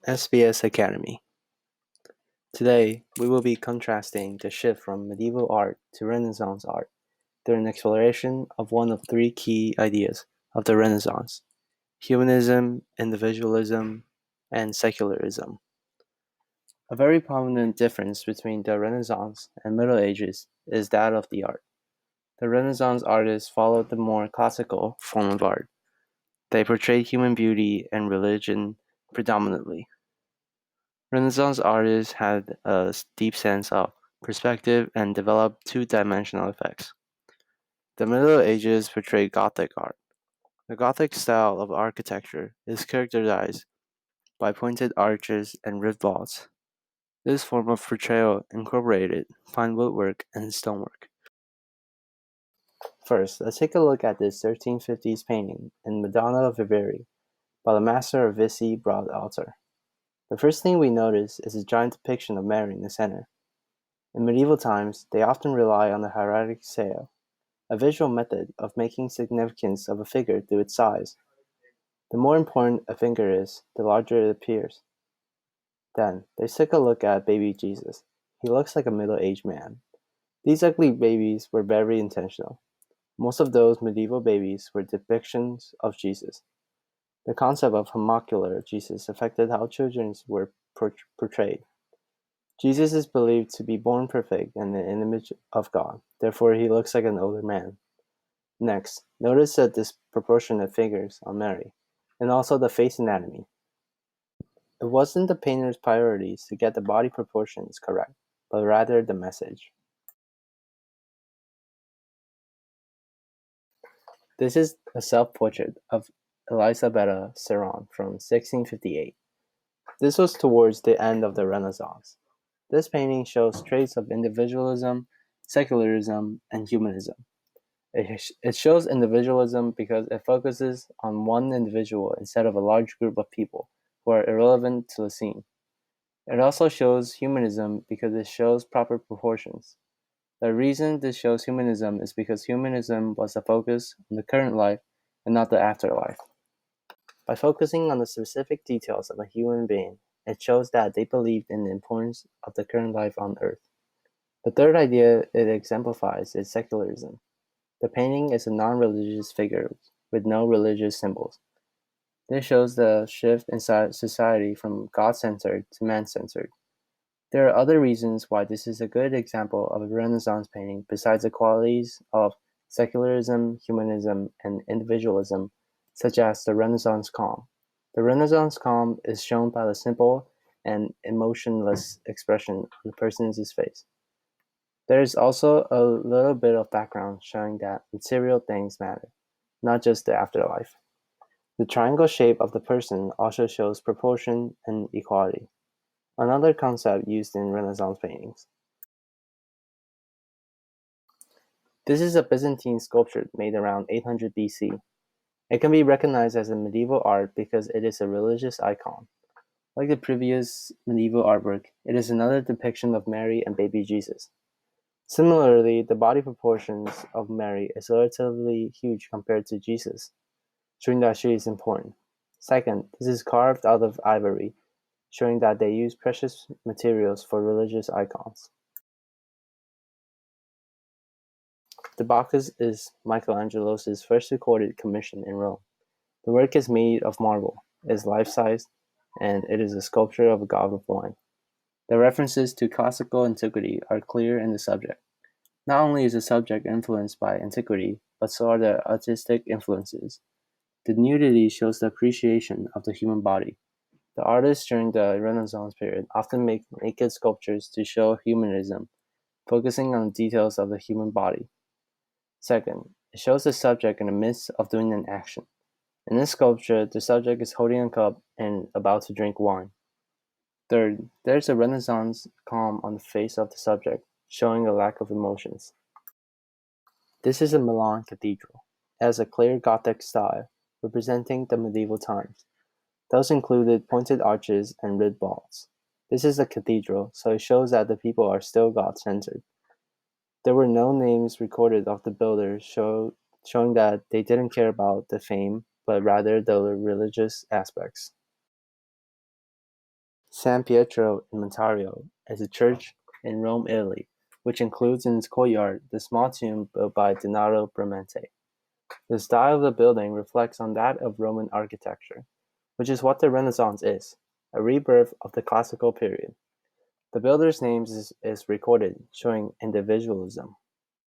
SBS Academy. Today, we will be contrasting the shift from medieval art to Renaissance art through an exploration of one of three key ideas of the Renaissance: humanism, individualism, and secularism. A very prominent difference between the Renaissance and Middle Ages is that of the art. The Renaissance artists followed the more classical form of art. They portrayed human beauty and religion predominantly. Renaissance artists had a deep sense of perspective and developed two-dimensional effects. The Middle Ages portrayed Gothic art. The Gothic style of architecture is characterized by pointed arches and ribbed vaults. This form of portrayal incorporated fine woodwork and stonework. First, let's take a look at this 1350s painting in Madonna of Viveri by the master of Vissi Broad Altar. The first thing we notice is a giant depiction of Mary in the center. In medieval times, they often rely on the hieratic scale, a visual method of making significance of a figure through its size. The more important a figure is, the larger it appears. Then, they took a look at baby Jesus. He looks like a middle-aged man. These ugly babies were very intentional. Most of those medieval babies were depictions of Jesus. The concept of homuncular Jesus affected how children were portrayed. Jesus is believed to be born perfect and in the image of God, therefore he looks like an older man. Next, notice the disproportionate figures on Mary, and also the face anatomy. It wasn't the painter's priorities to get the body proportions correct, but rather the message. This is a self-portrait of Elisabetta Ceron from 1658. This was towards the end of the Renaissance. This painting shows traits of individualism, secularism, and humanism. It shows individualism because it focuses on one individual instead of a large group of people who are irrelevant to the scene. It also shows humanism because it shows proper proportions. The reason this shows humanism is because humanism was the focus on the current life and not the afterlife. By focusing on the specific details of a human being, it shows that they believed in the importance of the current life on earth. The third idea it exemplifies is secularism. The painting is a non-religious figure with no religious symbols. This shows the shift in society from God-centered to man-centered. There are other reasons why this is a good example of a Renaissance painting besides the qualities of secularism, humanism, and individualism, such as the Renaissance calm. The Renaissance calm is shown by the simple and emotionless expression on the person's face. There is also a little bit of background showing that material things matter, not just the afterlife. The triangle shape of the person also shows proportion and equality, another concept used in Renaissance paintings. This is a Byzantine sculpture made around 800 BC. It can be recognized as a medieval art because it is a religious icon. Like the previous medieval artwork, it is another depiction of Mary and baby Jesus. Similarly, the body proportions of Mary is relatively huge compared to Jesus, showing that she is important. Second, this is carved out of ivory, showing that they use precious materials for religious icons. The Bacchus is Michelangelo's first recorded commission in Rome. The work is made of marble, is life-size, and it is a sculpture of a god of wine. The references to classical antiquity are clear in the subject. Not only is the subject influenced by antiquity, but so are the artistic influences. The nudity shows the appreciation of the human body. The artists during the Renaissance period often make naked sculptures to show humanism, focusing on the details of the human body. Second, it shows the subject in the midst of doing an action. In this sculpture, the subject is holding a cup and about to drink wine. Third, there is a Renaissance calm on the face of the subject, showing a lack of emotions. This is a Milan cathedral. It has a clear Gothic style, representing the medieval times. Those included pointed arches and ribbed vaults. This is a cathedral, so it shows that the people are still God-centered. There were no names recorded of the builders, showing that they didn't care about the fame, but rather the religious aspects. San Pietro in Montario is a church in Rome, Italy, which includes in its courtyard the small tomb built by Donato Bramante. The style of the building reflects on that of Roman architecture, which is what the Renaissance is, a rebirth of the classical period. The builder's name is recorded, showing individualism.